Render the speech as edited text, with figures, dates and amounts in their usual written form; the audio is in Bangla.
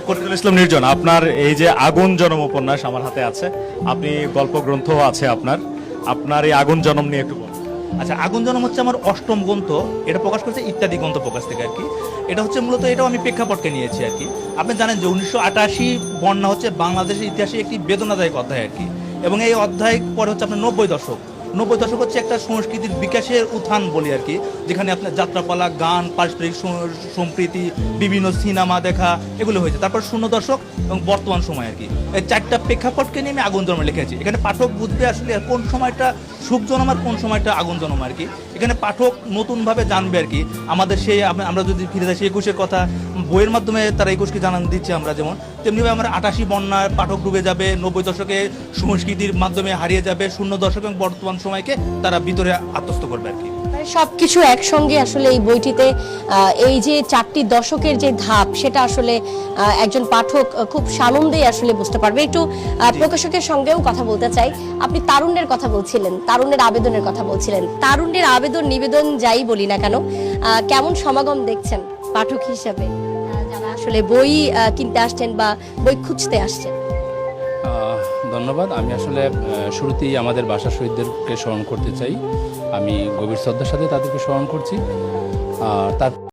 করিমুল ইসলাম নির্জন, আপনার এই যে আগুন জনম উপন্যাস আমার হাতে আছে, আপনি গল্প গ্রন্থ আছে আপনার, আপনার এই আগুন জনম নিয়ে একটু বলুন। আচ্ছা, আগুন জনম হচ্ছে আমার অষ্টম গ্রন্থ। এটা প্রকাশ করেছে ইত্যাদি গ্রন্থ প্রকাশ থেকে আর কি। এটা হচ্ছে মূলত, এটাও আমি প্রেক্ষাপটকে নিয়েছি আর কি। আপনি জানেন যে 1988 বন্যা হচ্ছে বাংলাদেশের ইতিহাসে একটি বেদনাদায়ক অধ্যায় আর কি। এবং এই অধ্যায় পরে হচ্ছে আপনার 90 দশক। 90 দশক হচ্ছে একটা সংস্কৃতির বিকাশের উত্থান বলি আর কি, যেখানে আপনার যাত্রাপালা, গান, পারস্পরিক সম্প্রীতি, বিভিন্ন সিনেমা দেখা, এগুলো হয়েছে। তারপর 0 দশক এবং বর্তমান সময় আর কি। এই চারটা প্রেক্ষাপটকে নিয়ে আমি আগুন জন্ম লিখেছি। এখানে পাঠক বুঝবে আসলে কোন সময়টা সুখ জনম আর কোন সময়টা আগুন জনম আর কি। এখানে পাঠক নতুনভাবে জানবে আর কি। আমাদের সেই আমরা যদি ফিরে যাই সেই 21-এর কথা, বইয়ের মাধ্যমে তারা 21-কে জানান দিচ্ছে আমরা যেমন, তেমনিভাবে আমরা 88 বন্যার পাঠক ডুবে যাবে, 90 দশকে সংস্কৃতির মাধ্যমে হারিয়ে যাবে, 0 দশক এবং বর্তমান সময়কে তারা ভিতরে আত্মস্থ করবে আর কি। মানে সবকিছু একসঙ্গে আসলে এই বইটিতে এই যে 4টি দশকের যে ধাপ, সেটা আসলে একজন পাঠক খুব সানন্দেই আসলে বুঝতে পারবে। একটু প্রকাশকের সঙ্গেও কথা বলতে চাই। আপনি তারুণ্যের কথা বলছিলেন, তারুণ্যের আবেদনের কথা বলছিলেন। তারুণ্যের আবেদন নিবেদন যাই বলি না কেন, কেমন সমাগম দেখছেন পাঠক হিসাবে, যারা আসলে বই কিনতে আসছেন বা বই খুঁজতে আসছেন? ধন্যবাদ। আমি আসলে শুরুতেই আমাদের ভাষা শহীদদেরকে স্মরণ করতে চাই। আমি গভীর শ্রদ্ধার সাথে তাদেরকে স্মরণ করছি। তার